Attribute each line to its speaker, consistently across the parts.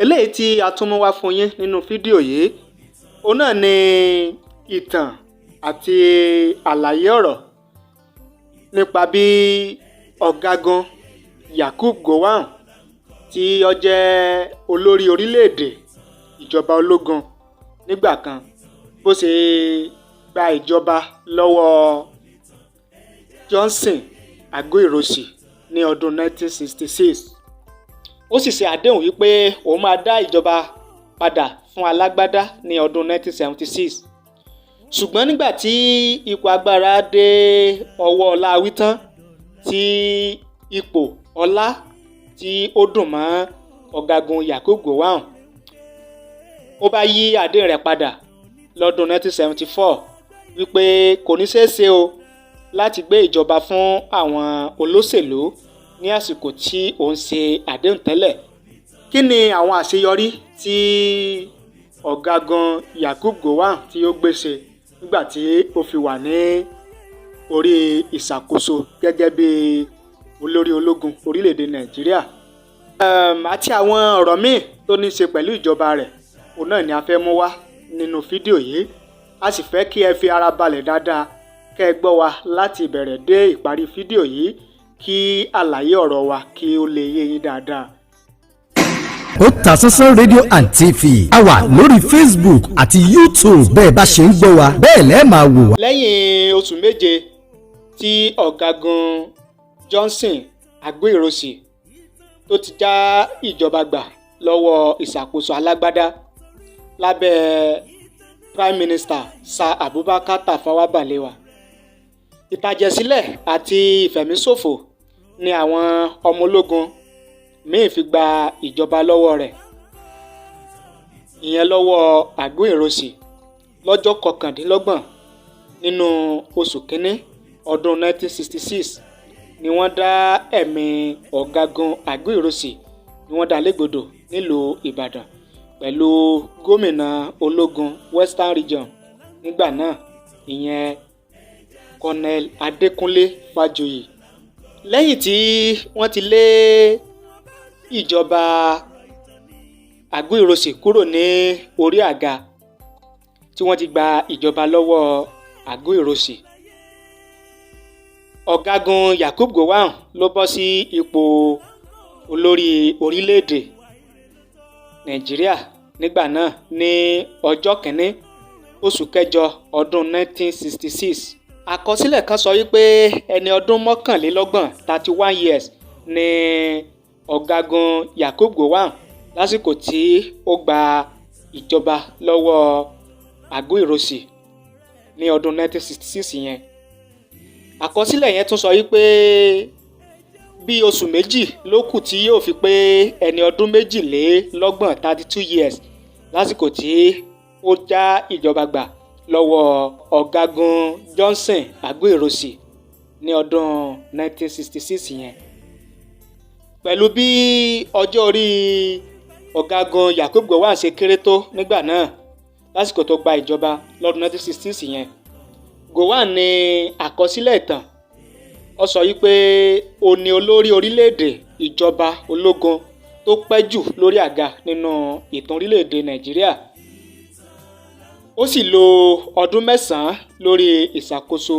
Speaker 1: eléyìí tí a tún mú wá fún yín nínú fídíò yìí òun náà ni ìtàn àti àlàyé ọ̀rọ̀ nípa bí ọ̀gágun Yakubu Gowon tí ó jẹ́ olórí orílẹ̀-èdè ìjọba ológun nígbà kan bó ṣe gba ìjọba lọ́wọ́ Johnson Aguiyi-Ironsi ní ọdún 1966. Ó sì ṣe àdéhùn wípé òun máa dá ìjọba padà fún alágbádá ní ọdún 1976. Ṣùgbọ́n nígbà tí ipò agbára dé ọwọ́ Ọláwí tán tí ipò ọlá tí ó dùn mọ́ ọ̀gágun Yakubu Gowon, ó bá yí àdéhùn rẹ̀ padà lọ́dún 1974 wípé kò ní ṣeé ṣe o láti gbé ìjọba fún àwọn olóṣèlú ní àsìkò tí òun ṣe àdéhùn tẹ́lẹ̀. Kí ni àwọn àṣeyọrí tí ọ̀gágun Yakubu Gowon tí ó gbé ṣe nígbà tí ó fi wà ní orí ìṣàkóso gẹ́gẹ́ bí olórí ológun orílẹ̀-èdè Nàìjíríà àti àwọn ọ̀rọ̀ míì tó ní í ṣe pẹ̀lú ìjọba rẹ̀, òun náà ni a fẹ́ mú wá nínú fídíò yìí. A sì fẹ́ kí ẹ fi ara balẹ̀ dáadáa kẹ́ ẹ gbọ́ wa láti ìbẹ̀rẹ̀ dé ìparí fídíò yìí kí àlàyé ọ̀rọ̀ wa kí ó lè yé yín dáadáa.
Speaker 2: Otasansan rédíò and TV a wà lórí Facebook àti YouTube bẹ́ẹ̀ bá ṣe ń gbọ́ wa bẹ́ẹ̀ lẹ́ẹ̀ máa wò wá.
Speaker 1: Lẹ́yìn oṣù méje tí ọ̀gágun Johnson Aguiyi-Ironsi tó ti já ìjọba gbà lọ́wọ́ ìṣàkóso alágbádá lábẹ́ Prime Minister Sir Abubakar Tafawa Balewa, ìtàjẹ̀sílẹ̀ àti ìfẹ̀míṣòfò ni àwọn ọmọ ológun míì fi gba ìjọba lọ́wọ́ rẹ̀, ìyẹn lọ́wọ́ Aguiyi-Ironsi lọ́jọ́ 29 nínú oṣù kínní ọdún 1966 ni wọ́n dá ẹ̀mí ọ̀gágun Aguiyi-Ironsi ni wọ́n dá légbodò nílùú Ìbàdàn pẹ̀lú gómìnà ológun Western Region nígbà náà, ìyẹn Colonel Adékúnlé Fájuyì. Lẹ́yìn tí wọ́n ti lé ìjọba Aguiyi-Ironsi kúrò ní orí àga tí wọ́n ti gba ìjọba lọ́wọ́ Aguiyi-Ironsi, ọ̀gágun Yakubu Gowon ló bọ́ sí ipò olórí orílẹ̀-èdè Nàìjíríà nígbà náà ní ọjọ́ kìíní oṣù kẹjọ ọdún 1966. Àkọsílẹ̀ kan sọ wípé ẹni ọdún 31 31 years ni ọ̀gágun Yakubu Gowon lásìkò tí ó gba ìjọba lọ́wọ́ Aguiyi-Ironsi ní ọdún 1966 yẹn. Àkọsílẹ̀ yẹn tún sọ wípé bí oṣù méjì ló kù tí yóò fi pé ẹni ọdún 32 32 years lásìkò tí ó já ìjọba gbà lọ́wọ́ ọ̀gágun Johnson Aguiyi-Ironsi ní ọdún 1966 yẹn. Pẹ̀lú bí ọjọ́ orí ọ̀gágun Yakubu Gowon ṣe kéré tó nígbà náà lásìkò tó gba ìjọba lọ́dún 1966 yẹn, Gowon ní àkọsílẹ̀ ìtàn ó sọ wípé ó ní olórí orílẹ̀-èdè ìjọba ológun tó pẹ́ jù lórí àga nínú ìtàn orílẹ̀-èdè Nàìjíríà. Ó sì lo ọdún 9 lórí ìṣàkóso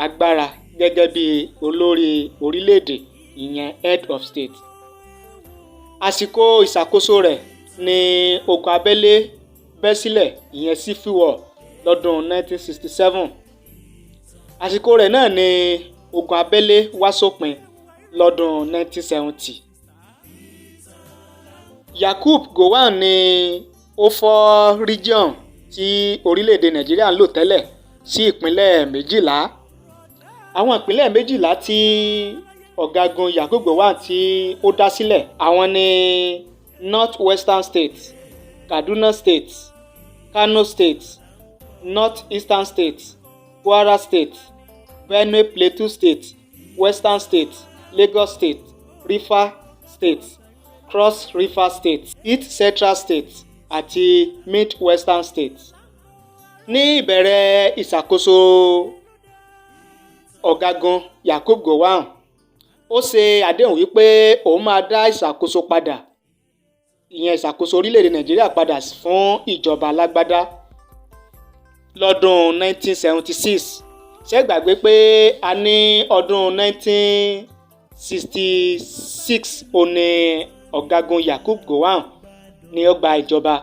Speaker 1: agbára gẹ́gẹ́ bí olórí orílẹ̀-èdè, ìyẹn head of state. Àsìkò ìṣàkóso rẹ̀ ní ogun abẹ́lé bẹ́ sílẹ̀, ìyẹn civil war lọ́dún 1967. Àsìkò rẹ̀ náà ni ogun abẹ́lé wá sópin lọ́dún 1970. Yakubu Gowon ni ó fọ́ region tí orílẹ̀-èdè Nàìjíríà ń lò tẹ́lẹ̀ sí ìpínlẹ̀ 12. Àwọn ìpínlẹ̀ 12 tí ọ̀gágun Yakubu Gowon tí ó dá sílẹ̀ àwọn ni North Western State, Kaduna State, Kano State, North Eastern State, Kwara State, Benue Plateau State, Western State, Lagos State, Rivers State, Cross River State, East Central State àti Mid-Western State. Ní ìbẹ̀rẹ̀ ìṣàkóso ọ̀gágun Yakubu Gowon, ó ṣe àdéhùn wípé òun máa dá ìṣàkóso padà, ìyẹn ìṣàkóso orílẹ̀-èdè Nàìjíríà padà fún ìjọba alágbádá lọ́dún 1976. Ṣé gbàgbé pé a ní ọdún 1966 òní ọ̀gágun Yakubu Gowon ni ó gba ìjọba.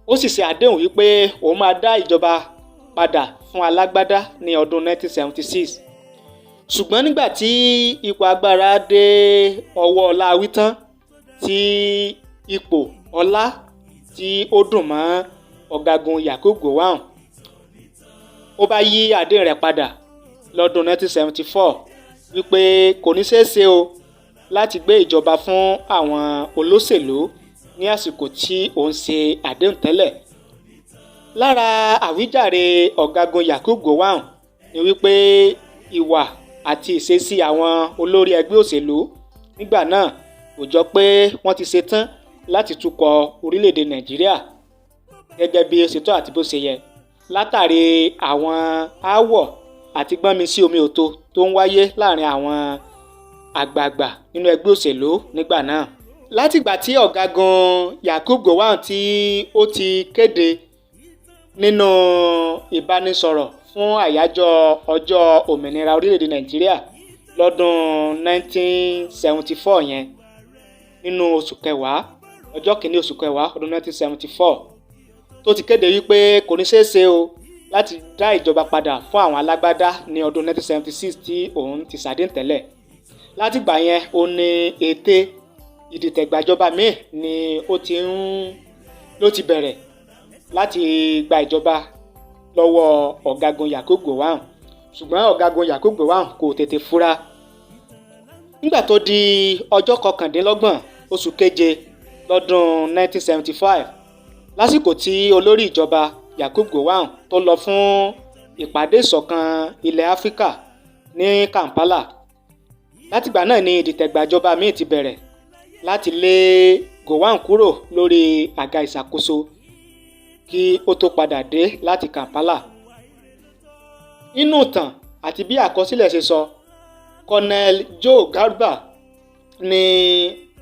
Speaker 1: Ó sì ṣe àdéhùn wípé òun máa dá ìjọba padà fún alágbádá ní ọdún 1976. Ṣùgbọ́n nígbà tí ipò agbára dé ọwọ́ Ọláwí tán, tí ipò ọlá tí ó dùn mọ́ ọ̀gágun Yakubu Gowon, ó bá yí àdéhùn rẹ̀ padà lọ́dún 1974 wípé kò ní ṣeé ṣe o láti gbé ìjọba fún àwọn olóṣèlú ní àsìkò tí òun ṣe àdéhùn tẹ́lẹ̀. Lára àwíjàre ọ̀gágun Yakubu Gowon ni wípé ìwà àti ìṣesí àwọn olórí ẹgbẹ́ òṣèlú nígbà náà kò jọ pé wọ́n ti ṣetán láti tukọ̀ orílẹ̀-èdè Nàìjíríà gẹ́gẹ́ bí ó ṣe tọ́ àti bó ṣe yẹ, látàrí àwọn aáwọ̀ àti gbọ́nmi sí omi òtó tó ń wáyé láàrin àwọn àgbààgbà nínú ẹgbẹ́ òṣèlú nígbà náà. Látìgbà tí ọ̀gágun Yakubu Gowon tí ó ti kéde nínú ìbánisọ̀rọ̀ fún àyájọ́ ọjọ́ òmìnira orílẹ̀-èdè Nàìjíríà lọ́dún 1974 yẹn, nínú oṣù kẹwàá, ọjọ́ kìíní oṣù kẹwàá ọdún 1974, tó ti kéde wípé kò ní ṣeé ṣe o láti dá ìjọba padà fún àwọn alágbádá ní ọdún 1976 tí òun ti ṣàdéhùn tẹ́lẹ̀. Látìgbà yẹn ó ní ète ìdìtẹ̀gbàjọba míì ni ló ti bẹ̀rẹ̀ láti gba ìjọba lọ́wọ́ ọ̀gágun Yakubu Gowon. Ṣùgbọ́n ọ̀gágun Yakubu Gowon kò tètè fura. Nígbà tó di ọjọ́ 29 oṣù keje lọ́dún 1975, lásìkò tí olórí ìjọba Yakubu Gowon tó lọ fún ìpàdé ìṣọ̀kan ilẹ̀ Áfíríkà ní Kampala, látìgbà náà ni ìdìtẹ̀gbàjọba míì ti bẹ̀rẹ̀ láti lé Gowon kúrò lórí àga ìṣàkóso kí ó tó padà dé láti Kampala. Nínú ìtàn àti bí àkọsílẹ̀ ṣe sọ, Colonel Joe Garba ni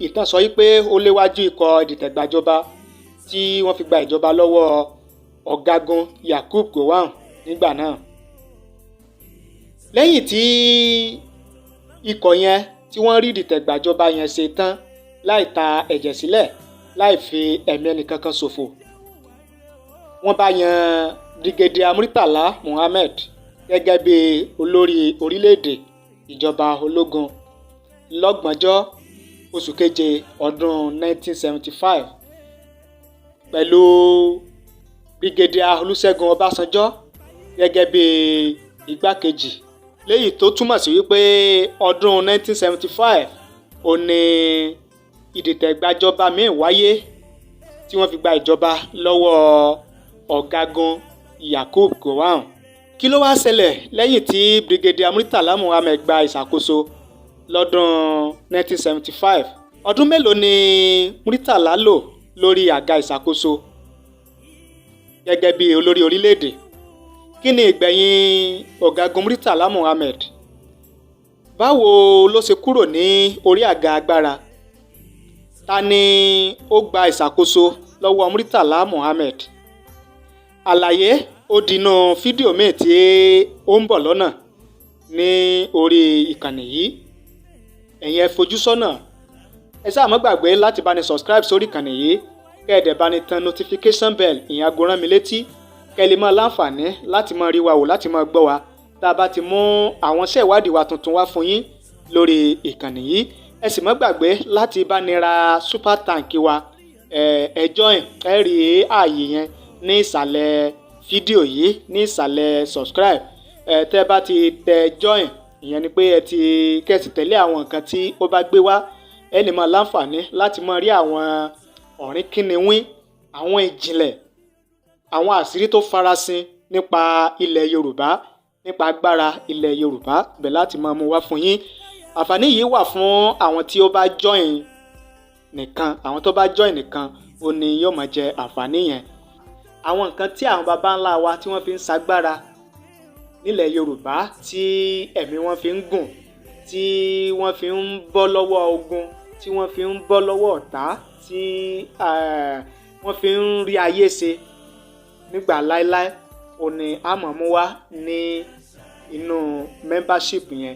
Speaker 1: ìtàn sọ wípé ó léwájú ikọ̀ ìdìtẹ̀gbàjọba tí wọ́n fi gba ìjọba lọ́wọ́ ọ̀gágun Yakubu Gowon nígbà náà. Lẹ́yìn tí ikọ̀ yẹn tí wọ́n rí ìdìtẹ̀gbàjọba yẹn ṣe tán láì ta ẹ̀jẹ̀ sílẹ̀, láì fi ẹ̀mí ẹnìkankan ṣòfò, wọ́n bá yan Brigadier Murtala Muhammed gẹ́gẹ́ bí olórí orílẹ̀-èdè ìjọba ológun lọ́gbọ̀njọ́ oṣù keje ọdún 1975 pẹ̀lú Brigadier Olúṣẹ́gun Ọbásanjọ́ gẹ́gẹ́ bí igbákejì, léyìí tó túmọ̀ sí wípé ọdún 1975 ó ní ìdìtẹ̀gbàjọba míì wáyé tí wọ́n fi gba ìjọba lọ́wọ́ ọ̀gágun Yakubu Gowon. Kí ló wá ṣẹlẹ̀ lẹ́yìn tí Brigadier Murtala Muhammed gba ìṣàkóso lọ́dún 1975? Ọdún mélòó ni Murtala lò lórí àga ìṣàkóso gẹ́gẹ́ bí olórí orílẹ̀-èdè? Kí ni ìgbẹ̀yìn ọ̀gágun Murtala Muhammed? Báwo ló ṣe kúrò ní orí àga agbára? Ta ni ó gba ìṣàkóso lọ́wọ́ Murtala Muhammed? Àlàyé ó dínú fídíò míì tí ó ń bọ̀ lọ́nà ní orí ìkànnì yìí. Ẹ̀yin ẹ fojú sọ́nà. Ẹ ṣáà má gbàgbé láti bá ní subscribe sórí ìkànnì yìí, kẹ́ ẹ dẹ̀ bá ní tan notification bell, ìyẹn aago rán mi létí, kẹ́ ẹ lè máa láǹfààní láti máa rí wa wò, láti máa gbọ́ wa tá a bá ti mú àwọn iṣẹ́ ìwádìí wa tuntun wá fún yín lórí ìkànnì yìí. Ẹ sì má gbàgbé láti bá ní ra super tank wa, ẹ join, ẹ rí ààyè yẹn ní ìsàlẹ̀ fídíò yìí, ní ìsàlẹ̀ subscribe. Tẹ́ bá ti tẹ join, ìyẹn ni pé kẹ́sì tẹ̀lé àwọn nǹkan tí ó bá gbé wá, ẹ lè máa láǹfààní láti máa rí àwọn ọ̀rìn kínníwín, àwọn ìjìnlẹ̀, àwọn àṣírí tó farasin nípa ilẹ̀ Yorùbá, nípa agbára ilẹ̀ Yorùbá, bẹ̀ láti máa mú wá fún yín. Àǹfààní yìí wà fún àwọn tí ó bá join nìkan, àwọn tó bá join nìkan ó ní yóò máa jẹ àǹfààní yẹn. Àwọn nǹkan tí àwọn baba ńlá wa tí wọ́n fi ń ṣagbára nílẹ̀ Yorùbá, tí ẹ̀mí wọn fi ń gùn, tí wọ́n fi ń bọ́ lọ́wọ́ ogun, tí wọ́n fi ń bọ́ lọ́wọ́ ọ̀tá, tí wọ́n fi ń rí ayé ṣe nígbà láéláé, òní àmọ́ mú wá ní inú membership yẹn.